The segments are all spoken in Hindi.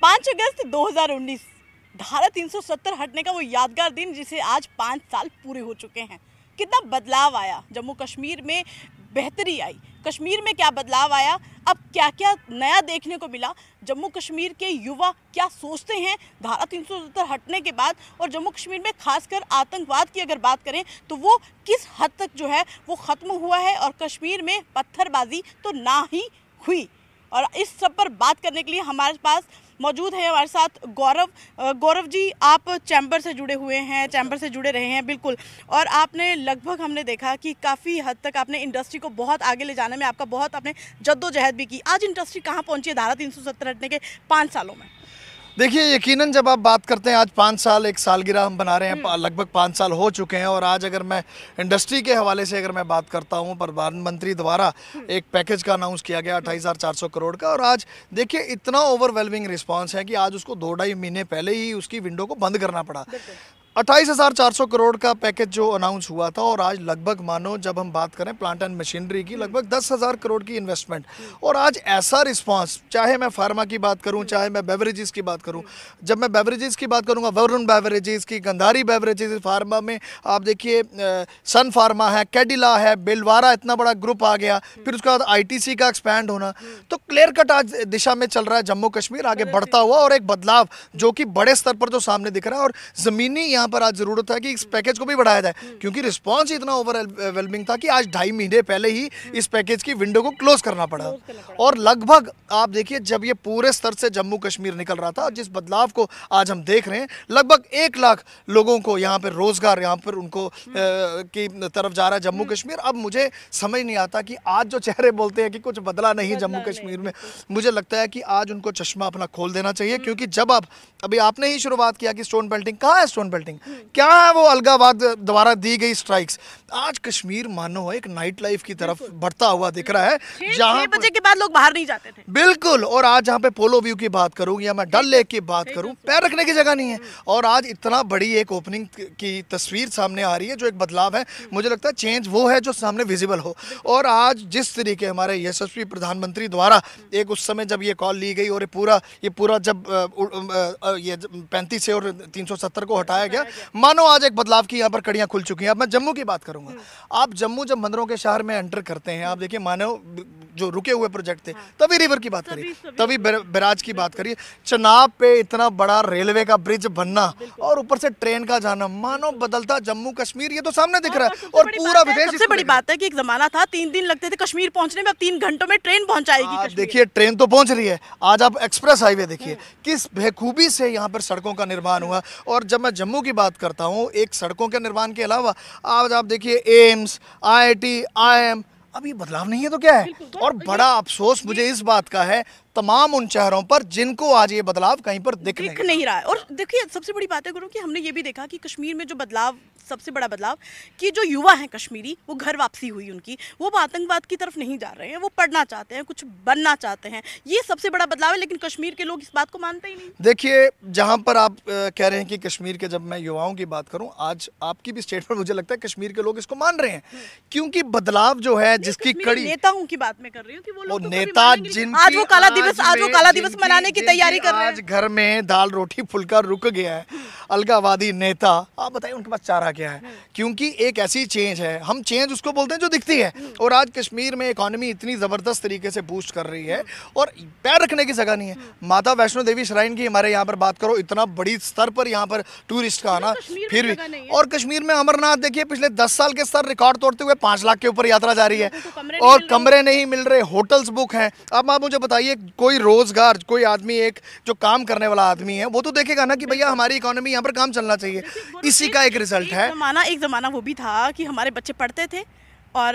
5 अगस्त 2019 धारा 370 हटने का वो यादगार दिन, जिसे आज 5 साल पूरे हो चुके हैं। कितना बदलाव आया, जम्मू कश्मीर में बेहतरी आई, कश्मीर में क्या बदलाव आया, अब क्या क्या नया देखने को मिला, जम्मू कश्मीर के युवा क्या सोचते हैं धारा 370 हटने के बाद, और जम्मू कश्मीर में खासकर आतंकवाद की अगर बात करें तो वो किस हद तक जो है वो ख़त्म हुआ है, और कश्मीर में पत्थरबाजी तो ना ही हुई। और इस सब पर बात करने के लिए हमारे पास मौजूद है हमारे साथ गौरव जी। आप चैम्बर से जुड़े हुए हैं, चैम्बर से जुड़े रहे हैं बिल्कुल, और आपने लगभग हमने देखा कि काफ़ी हद तक आपने इंडस्ट्री को बहुत आगे ले जाने में आपका बहुत आपने जद्दोजहद भी की। आज इंडस्ट्री कहाँ पहुँची है धारा 370 हटने के 5 सालों में? देखिए, यकीनन जब आप बात करते हैं, आज 5 साल एक सालगिरह हम बना रहे हैं, लगभग 5 साल हो चुके हैं। और आज अगर मैं इंडस्ट्री के हवाले से अगर मैं बात करता हूं, प्रधानमंत्री द्वारा एक पैकेज का अनाउंस किया गया 28,400 करोड़ का, और आज देखिए इतना ओवरवेलमिंग रिस्पांस है कि आज उसको 2-2.5 महीने पहले ही उसकी विंडो को बंद करना पड़ा। 28,400 करोड़ का पैकेज जो अनाउंस हुआ था, और आज लगभग मानो जब हम बात करें प्लांट एंड मशीनरी की, लगभग 10,000 करोड़ की इन्वेस्टमेंट, और आज ऐसा रिस्पांस, चाहे मैं फार्मा की बात करूं, चाहे मैं बेवरेजेस की बात करूं। जब मैं बेवरेजेस की बात करूंगा, वरुण बेवरेजेस की, गंधारी बेवरेजेस, फार्मा में आप देखिए सन फार्मा है, कैडिला है, बिलवारा, इतना बड़ा ग्रुप आ गया, फिर उसके बाद ITC का एक्सपैंड होना, तो क्लियर कट आज दिशा में चल रहा है जम्मू कश्मीर आगे बढ़ता हुआ, और एक बदलाव जो कि बड़े स्तर पर जो सामने दिख रहा है। और ज़मीनी पर आज जरूरत है कि इस पैकेज को भी बढ़ाया जाए, क्योंकि रिस्पांस इतना ओवरवेलमिंग था कि आज 2.5 महीने पहले ही इस पैकेज की विंडो को क्लोज करना पड़ा। और लगभग आप देखिए, जब ये पूरे स्तर से जम्मू कश्मीर निकल रहा था, जिस बदलाव को आज हम देख रहे हैं, लगभग 1 लाख लोगों को यहाँ पर रोजगार, यहाँ पर उनको की तरफ जा रहा है जम्मू कश्मीर। अब मुझे समझ नहीं आता कि आज जो चेहरे बोलते हैं कि कुछ बदला नहीं जम्मू कश्मीर में, मुझे लगता है कि आज उनको चश्मा अपना खोल देना चाहिए। क्योंकि जब आप अभी आपने ही शुरुआत किया कि स्टोन बेल्टिंग, कहाँ है स्टोन बेल्टिंग, क्या है वो अलगावाद द्वारा दी गई स्ट्राइक्स, आज कश्मीर मानो एक नाइट लाइफ की तरफ बढ़ता हुआ दिख रहा है, जहां 6 बजे के बाद लोग बाहर नहीं जाते थे। बिल्कुल। और आज जहां पे पोलो व्यू की बात करूं या मैं डल लेक की बात करूं, पैर रखने की जगह नहीं है। और आज इतना बड़ी एक ओपनिंग की तस्वीर सामने आ रही है, जो एक बदलाव है। मुझे लगता है चेंज वो है जो सामने विजिबल हो। और आज जिस तरीके हमारे यशस्वी प्रधानमंत्री द्वारा एक उस समय जब ये कॉल ली गई, और ये पूरा जब ये 35 से और 370 को हटाया गया, मानो आज एक बदलाव की यहाँ पर कड़ियाँ खुल चुकी हैं। अब मैं जम्मू की बात करूंगा। आप जम्मू जब मंदिरों के शहर में एंटर करते हैं, आप देखिए मानो जो रुके हुए प्रोजेक्ट थे, तभी रिवर की बात करिए, तभी बैराज की बात करिए, चनाब पे इतना बड़ा रेलवे का ब्रिज बनना, और ऊपर से ट्रेन का जाना, मानो बदलता जम्मू कश्मीर ये तो सामने दिख रहा है। और पूरा विदेश, सबसे बड़ी बात है कि एक जमाना था 3 दिन लगते थे कश्मीर पहुंचने में, अब 3 घंटों में ट्रेन पहुंचाएगी। देखिए ट्रेन तो पहुंच रही है। आज आप एक्सप्रेस हाईवे देखिए किस बेखूबी से यहाँ पर सड़कों का निर्माण हुआ। और जब मैं जम्मू की बात करता हूँ, एक सड़कों के निर्माण के अलावा आज आप देखिए एम्स, IIT, IIM, अब ये बदलाव नहीं है तो क्या है। और बड़ा अफसोस मुझे इस बात का है तमाम उन चेहरों पर जिनको आज ये बदलाव कहीं पर दिख नहीं रहा है। और देखिए सबसे बड़ी बात है गुरु कि हमने ये भी देखा कि कश्मीर में जो बदलाव, सबसे बड़ा बदलाव कि जो युवा हैं कश्मीरी, वो घर वापसी हुई उनकी, वो आतंकवाद की तरफ नहीं जा रहे हैं, वो पढ़ना चाहते हैं, कुछ बनना चाहते हैं। ये सबसे बड़ा बदलाव है, लेकिन कश्मीर के लोग इस बात को मानते ही नहीं। देखिए, जहाँ पर आप कह रहे हैं कि कश्मीर के, जब मैं युवाओं की बात करूँ, आज आपकी भी स्टेटमेंट मुझे लगता है कश्मीर के लोग इसको मान रहे हैं, क्योंकि बदलाव जो है जिसकी कड़ी नेताओं की बात मैं कर रही हूँ कि वो लोग नेता आज वो काला दिवस मनाने की तैयारी कर रहे हैं। आज घर में दाल रोटी फुल्का रुक गया है, अलगावादी नेता, आप बताइए उनके पास चारा क्या है। क्योंकि एक ऐसी चेंज है, हम चेंज उसको बोलते हैं जो दिखती है। और आज कश्मीर में इकोनॉमी इतनी ज़बरदस्त तरीके से बूस्ट कर रही है, और पैर रखने की जगह नहीं है। माता वैष्णो देवी श्राइन की हमारे यहाँ पर बात करो, इतना बड़ी स्तर पर यहाँ पर टूरिस्ट का आना, फिर भी। और कश्मीर में अमरनाथ देखिए, पिछले 10 साल के स्तर रिकॉर्ड तोड़ते हुए 5 लाख के ऊपर यात्रा जारी है, और कमरे नहीं मिल रहे, होटल्स बुक हैं। अब आप मुझे बताइए, कोई रोजगार, कोई आदमी, एक जो काम करने वाला आदमी है, वो तो देखेगा ना कि भैया हमारी इकोनॉमी यहाँ पर काम चलना चाहिए। इसी का एक रिजल्ट है। एक जमाना वो भी था कि हमारे बच्चे पढ़ते थे और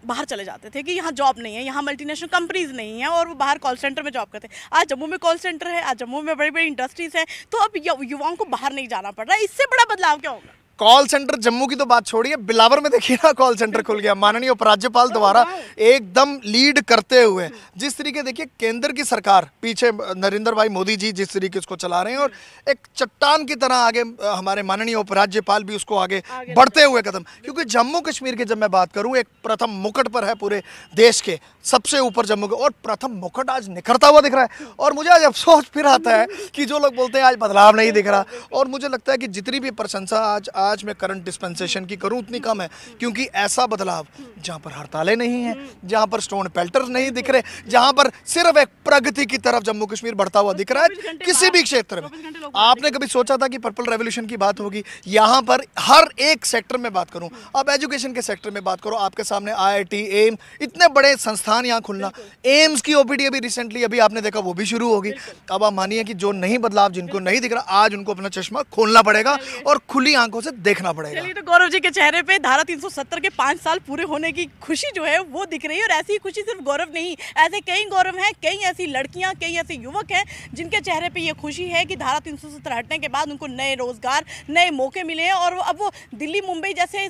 बाहर चले जाते थे कि यहाँ जॉब नहीं है, यहाँ मल्टीनेशनल कंपनीज नहीं है, और वो बाहर कॉल सेंटर में जॉब करते हैं। आज जम्मू में कॉल सेंटर है, आज जम्मू में बड़ी बड़ी इंडस्ट्रीज हैं, तो अब युवाओं को बाहर नहीं जाना पड़ रहा है। इससे बड़ा बदलाव क्या होगा? कॉल सेंटर जम्मू की तो बात छोड़िए, बिलावर में देखिए ना कॉल सेंटर खुल गया माननीय उपराज्यपाल द्वारा एकदम लीड करते हुए। जिस तरीके देखिए केंद्र की सरकार पीछे नरेंद्र भाई मोदी जी जिस तरीके उसको चला रहे हैं और एक चट्टान की तरह आगे हमारे माननीय उपराज्यपाल भी उसको आगे बढ़ते हुए कदम, क्योंकि जम्मू कश्मीर की जब मैं बात करूं एक प्रथम मुकुट पर है पूरे देश के, सबसे ऊपर जम्मू का, और प्रथम मुकुट आज निखरता हुआ दिख रहा है। और मुझे आज अफसोस फिर आता है कि जो लोग बोलते हैं आज बदलाव नहीं दिख रहा, और मुझे लगता है कि जितनी भी प्रशंसा आज मैं करंट डिस्पेंसेशन की करूं उतनी कम है, क्योंकि ऐसा बदलाव जहां पर हड़तालें नहीं हैं, जहां पर स्टोन पेल्टर्स नहीं दिख रहे, जहां पर सिर्फ एक प्रगति की तरफ जम्मू कश्मीर बढ़ता हुआ दिख रहा है किसी भी क्षेत्र में। आपने कभी सोचा था कि पर्पल रेवोल्यूशन की बात होगी? यहाँ पर हर एक सेक्टर में बात करूं, अब एजुकेशन के सेक्टर में बात करो, आपके सामने IIT, एम्स, इतने बड़े संस्थान यहाँ खुलना, एम्स की OPD अभी रिसेंटली अभी आपने देखा वो भी शुरू होगी। अब आप मानिए कि जो नहीं बदलाव जिनको नहीं दिख रहा, आज उनको अपना चश्मा खोलना पड़ेगा और खुली आंखों से देखना पड़ेगा। चलिए, तो गौरव जी के चेहरे पे धारा 370 के 5 साल पूरे होने की खुशी जो है वो दिख रही है। और ऐसी खुशी सिर्फ गौरव नहीं, ऐसे कई गौरव हैं, कई ऐसी लड़कियां, कई ऐसे युवक हैं जिनके चेहरे पे ये खुशी है कि धारा 370 हटने के बाद उनको नए रोजगार, नए मौके मिले हैं। और अब वो दिल्ली, मुंबई जैसे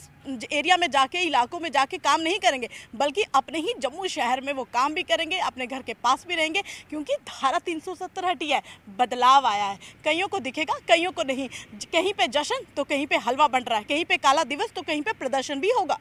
एरिया में जाके, इलाकों में जाके काम नहीं करेंगे, बल्कि अपने ही जम्मू शहर में वो काम भी करेंगे, अपने घर के पास भी रहेंगे, क्योंकि धारा 370 हटी है, बदलाव आया है। कईयों को दिखेगा, कईयों को नहीं। कहीं पे जश्न तो कहीं पे हलवा बंट रहा है, कहीं पे काला दिवस तो कहीं पे प्रदर्शन भी होगा।